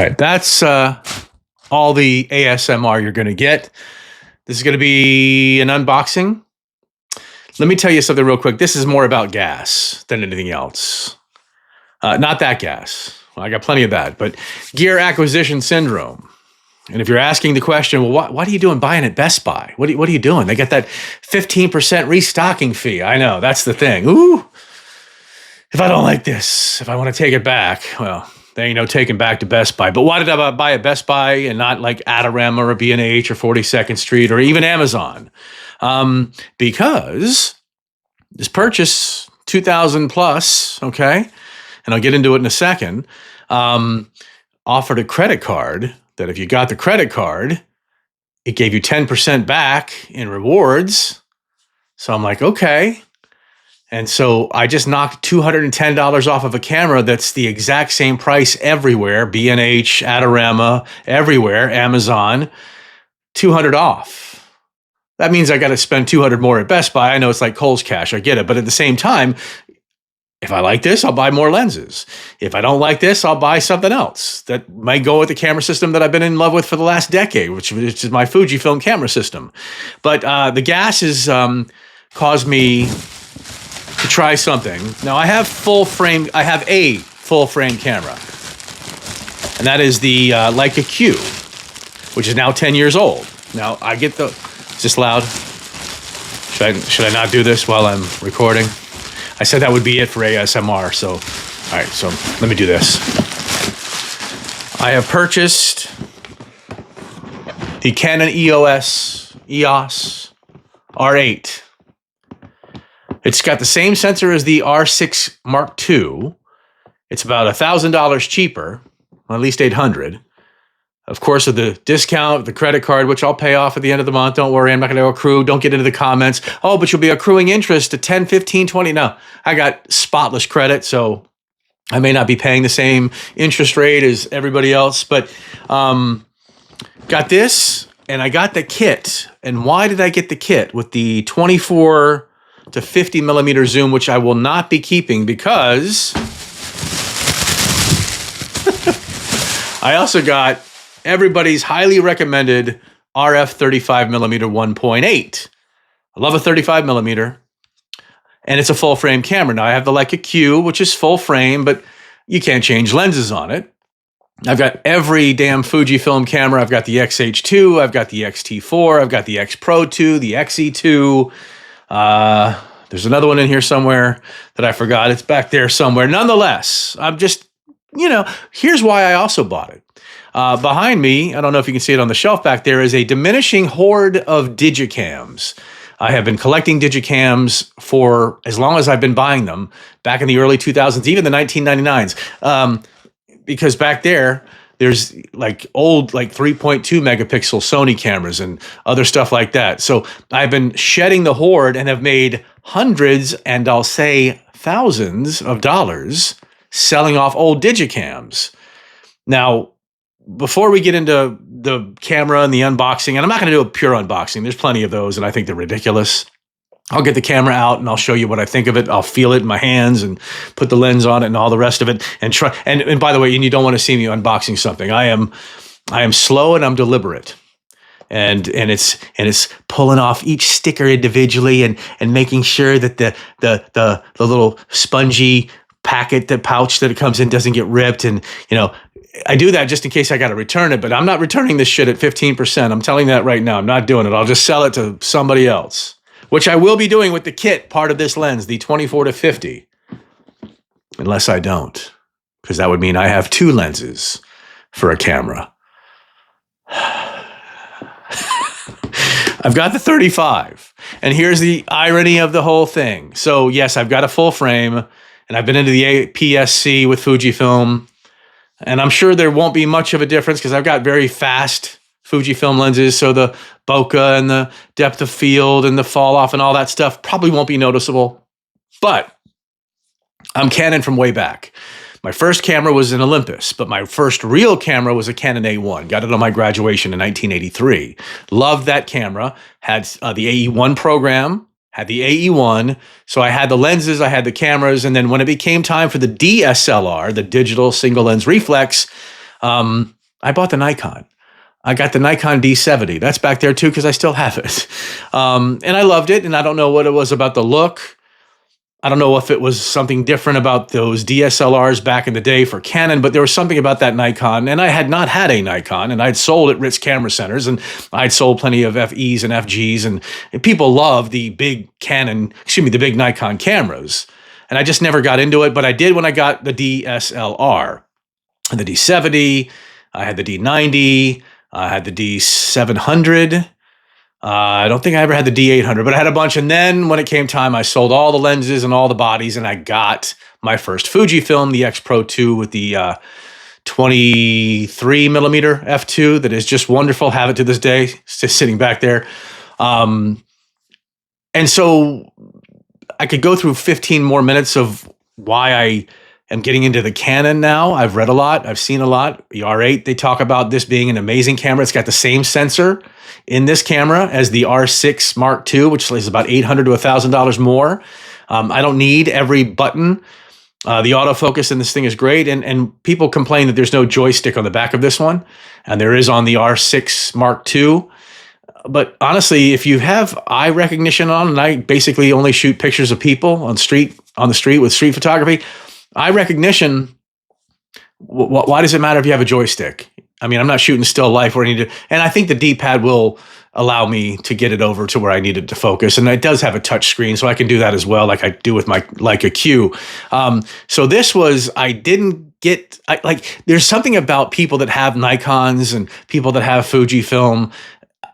right, that's all the ASMR you're going to get. This is going to be an unboxing. Let me tell you something real quick. This is more about gas than anything else. Not that gas. Well, I got plenty of that, but gear acquisition syndrome. And if you're asking the question, well, what are you doing buying at Best Buy? What are you doing? They got that 15% restocking fee. I know, that's the thing. Ooh, if I don't like this, if I want to take it back, well, there ain't no taking back to Best Buy. But why did I buy at Best Buy and not like Adorama or B&H or 42nd Street or even Amazon? Because this purchase, $2,000 plus, okay, and I'll get into it in a second, offered a credit card that if you got the credit card, it gave you 10% back in rewards. So I'm like, okay. And so I just knocked $210 off of a camera that's the exact same price everywhere, B&H, Adorama, everywhere, Amazon, $200 off. That means I got to spend $200 more at Best Buy. I know it's like Kohl's Cash, I get it. But at the same time, if I like this, I'll buy more lenses. If I don't like this, I'll buy something else that might go with the camera system that I've been in love with for the last decade, which is my Fujifilm camera system. But the gas has caused me to try something. Now I have a full frame camera, and that is the Leica Q, which is now 10 years old. Now I get is this loud? Should I not do this while I'm recording? I said that would be it for ASMR, so, all right, so let me do this. I have purchased the Canon EOS R8. It's got the same sensor as the R6 Mark II. It's about $1,000 cheaper, at least $800. Of course, with the discount, the credit card, which I'll pay off at the end of the month. Don't worry, I'm not going to accrue. Don't get into the comments. Oh, but you'll be accruing interest to 10, 15, 20. No, I got spotless credit, so I may not be paying the same interest rate as everybody else. But got this, and I got the kit. And why did I get the kit? With the 24 to 50 millimeter zoom, which I will not be keeping because I also got everybody's highly recommended RF 35 millimeter 1.8. I love a 35 millimeter, and it's a full frame camera. Now I have the Leica Q, which is full frame, but you can't change lenses on it. I've got every damn Fujifilm camera. I've got the XH2, I've got the XT4, I've got the X Pro 2, the XE2. There's another one in here somewhere that I forgot. It's back there somewhere. Nonetheless, I'm just, here's why I also bought it. Behind me, I don't know if you can see it on the shelf back there, is a diminishing horde of digicams. I have been collecting digicams for as long as I've been buying them, back in the early 2000s, even the 1999s. Because back there's like old, like 3.2 megapixel Sony cameras and other stuff like that. So I've been shedding the horde and have made hundreds, and I'll say thousands of dollars selling off old digicams. Now, before we get into the camera and the unboxing, and I'm not going to do a pure unboxing. There's plenty of those, and I think they're ridiculous. I'll get the camera out and I'll show you what I think of it. I'll feel it in my hands and put the lens on it and all the rest of it. And try. And by the way, you don't want to see me unboxing something. I am slow and I'm deliberate. And it's pulling off each sticker individually and making sure that the little spongy packet, the pouch that it comes in doesn't get ripped. And I do that just in case I got to return it, but I'm not returning this shit at 15%. I'm telling you that right now. I'm not doing it. I'll just sell it to somebody else, which I will be doing with the kit part of this lens, the 24 to 50, unless I don't, because that would mean I have two lenses for a camera. I've got the 35, and here's the irony of the whole thing. So yes, I've got a full frame, and I've been into the APS-C with Fujifilm, and I'm sure there won't be much of a difference because I've got very fast Fujifilm lenses, so the bokeh and the depth of field and the fall off and all that stuff probably won't be noticeable. But I'm Canon from way back. My first camera was an Olympus, but my first real camera was a Canon A1. Got it on my graduation in 1983. Loved that camera. Had the AE1 program, had the AE1. So I had the lenses, I had the cameras, and then when it became time for the DSLR, the digital single lens reflex, I bought the Nikon. I got the Nikon D70. That's back there too because I still have it. And I loved it. And I don't know what it was about the look. I don't know if it was something different about those DSLRs back in the day for Canon, but there was something about that Nikon. And I had not had a Nikon, and I'd sold at Ritz Camera Centers, and I'd sold plenty of FEs and FGs, and people love the big the big Nikon cameras. And I just never got into it, but I did when I got the DSLR. And the D70, I had the D90, I had the D700. I don't think I ever had the D800, but I had a bunch. And then when it came time, I sold all the lenses and all the bodies, and I got my first Fujifilm, the X Pro 2 with the 23 millimeter f2 that is just wonderful. Have it to this day, it's just sitting back there. And so I could go through 15 more minutes of why I am getting into the Canon now. I've read a lot. I've seen a lot. The R8, they talk about this being an amazing camera. It's got the same sensor in this camera as the R6 Mark II, which is about $800 to $1,000 more. I don't need every button. The autofocus in this thing is great. And people complain that there's no joystick on the back of this one. And there is on the R6 Mark II. But honestly, if you have eye recognition on, and I basically only shoot pictures of people on the street with street photography, eye recognition, why does it matter if you have a joystick? I mean, I'm not shooting still life where I need to, and I think the D-pad will allow me to get it over to where I need it to focus. And it does have a touch screen, so I can do that as well, like I do with my Leica Q. So this was, there's something about people that have Nikons and people that have Fujifilm.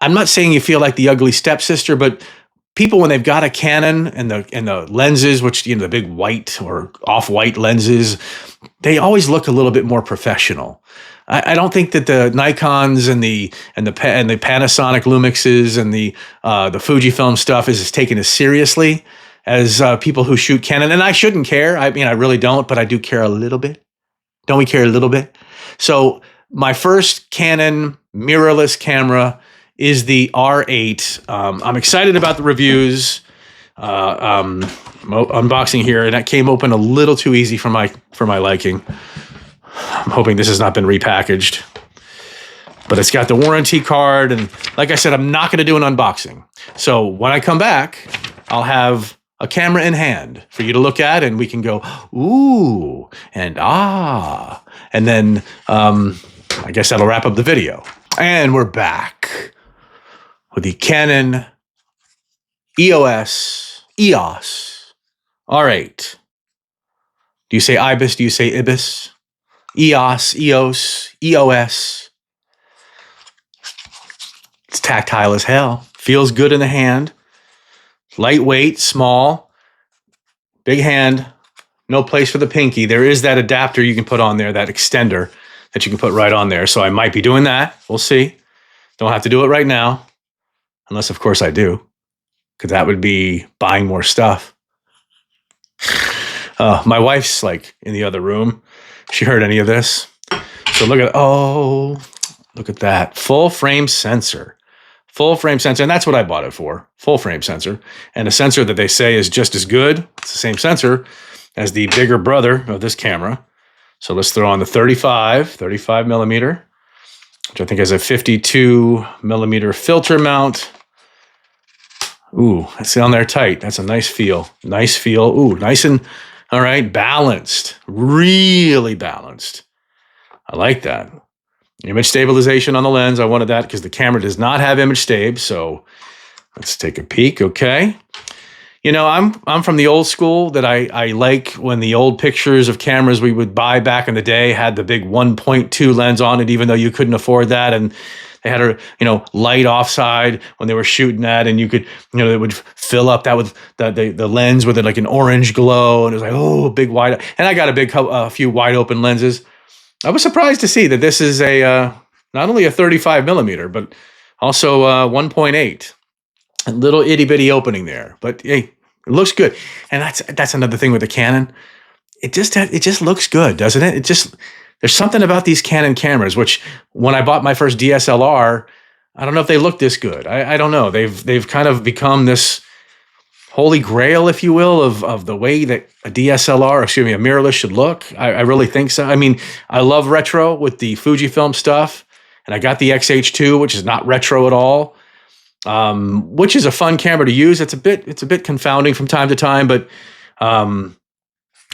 I'm not saying you feel like the ugly stepsister, but people, when they've got a Canon and the lenses, which, the big white or off-white lenses, they always look a little bit more professional. I don't think that the Nikons and the Panasonic Lumixes and the Fujifilm stuff is taken as seriously as people who shoot Canon. And I shouldn't care. I mean, I really don't, but I do care a little bit. Don't we care a little bit? So my first Canon mirrorless camera is the R8. I'm excited about the reviews. Unboxing here, and that came open a little too easy for my liking. I'm hoping this has not been repackaged, but it's got the warranty card. And like I said, I'm not going to do an unboxing. So when I come back, I'll have a camera in hand for you to look at, and we can go, ooh, and ah. And then I guess that'll wrap up the video. And we're back with the Canon EOS R8. Do you say IBIS? Do you say IBIS? EOS, EOS. It's tactile as hell. Feels good in the hand. Lightweight, small, big hand. No place for the pinky. There is that adapter you can put on there, that extender that you can put right on there. So I might be doing that. We'll see. Don't have to do it right now. Unless, of course, I do. Because that would be buying more stuff. My wife's like in the other room. She heard any of this. So look at that. Full frame sensor. Full frame sensor. And that's what I bought it for. Full frame sensor. And a sensor that they say is just as good. It's the same sensor as the bigger brother of this camera. So let's throw on the 35 millimeter, which I think has a 52 millimeter filter mount. Ooh, that's down there tight. That's a nice feel. Nice feel. Ooh, nice and, all right, balanced. Really balanced. I like that. Image stabilization on the lens. I wanted that because the camera does not have image stab. So let's take a peek. Okay. I'm from the old school that I like when the old pictures of cameras we would buy back in the day had the big 1.2 lens on it, even though you couldn't afford that. And they had a, light offside when they were shooting that, and you could, it would fill up that with the lens with like an orange glow, and it was like, oh, big wide. And I got a few wide open lenses. I was surprised to see that this is not only a 35 millimeter, but also 1.8. A little itty bitty opening there, but hey, it looks good. And that's another thing with the Canon. It just looks good, doesn't it? There's something about these Canon cameras, which when I bought my first DSLR, I don't know if they look this good. I don't know. They've kind of become this holy grail, if you will, of the way that a DSLR, excuse me, a mirrorless should look. I really think so. I mean, I love retro with the Fujifilm stuff, and I got the XH2, which is not retro at all, which is a fun camera to use. It's a bit confounding from time to time, but oh,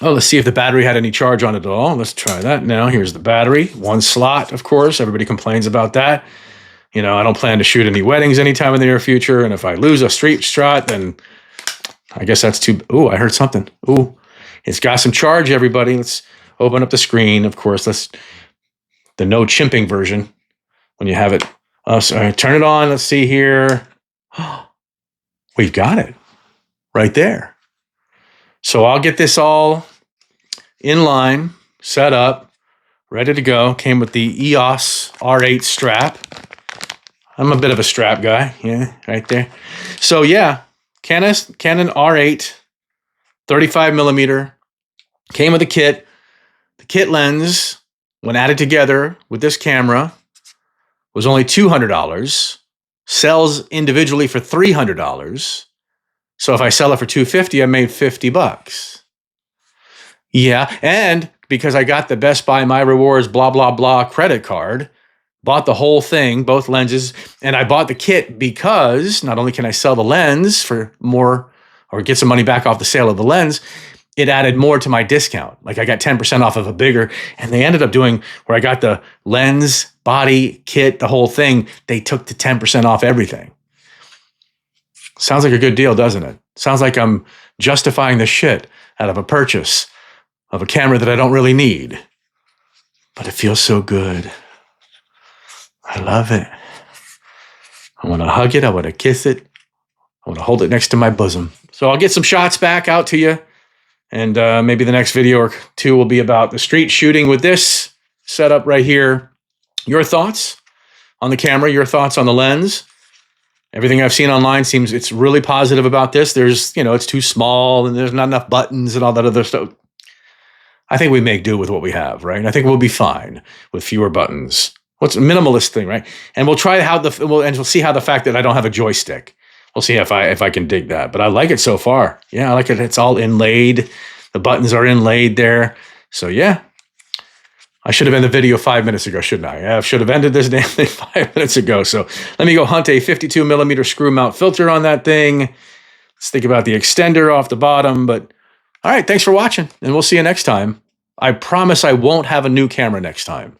let's see if the battery had any charge on it at all. Let's try that now. Here's the battery, one slot, of course. Everybody complains about that. You know, I don't plan to shoot any weddings anytime in the near future, and if I lose a street shot, then I guess that's too. Ooh, I heard something. Ooh, it's got some charge, everybody. Let's open up the screen. Of course, that's the no chimping version when you have it. Oh, sorry. Turn it on. Let's see here. We've got it right there. So I'll get this all in line, set up, ready to go. Came with the EOS R8 strap. I'm a bit of a strap guy. Yeah, right there. So yeah. Canon R8, 35 millimeter, came with a kit. The kit lens, when added together with this camera, was only $200. Sells individually for $300. So if I sell it for $250, I made $50. Yeah, and because I got the Best Buy My Rewards blah blah blah credit card, bought the whole thing, both lenses, and I bought the kit because not only can I sell the lens for more or get some money back off the sale of the lens, it added more to my discount. Like I got 10% off of a bigger, and they ended up doing where I got the lens, body, kit, the whole thing. They took the 10% off everything. Sounds like a good deal, doesn't it? Sounds like I'm justifying the shit out of a purchase of a camera that I don't really need. But it feels so good. I love it. I want to hug it. I want to kiss it. I want to hold it next to my bosom. So I'll get some shots back out to you. And maybe the next video or two will be about the street shooting with this setup right here. Your thoughts on the camera, your thoughts on the lens. Everything I've seen online seems it's really positive about this. There's, it's too small and there's not enough buttons and all that other stuff. I think we make do with what we have, right? And I think we'll be fine with fewer buttons. What's a minimalist thing, right? And we'll try we'll see how the fact that I don't have a joystick. We'll see if I can dig that. But I like it so far. Yeah, I like it. It's all inlaid. The buttons are inlaid there. So yeah. I should have ended the video 5 minutes ago, shouldn't I? I should have ended this damn thing 5 minutes ago. So let me go hunt a 52 millimeter screw mount filter on that thing. Let's think about the extender off the bottom. But all right, thanks for watching. And we'll see you next time. I promise I won't have a new camera next time.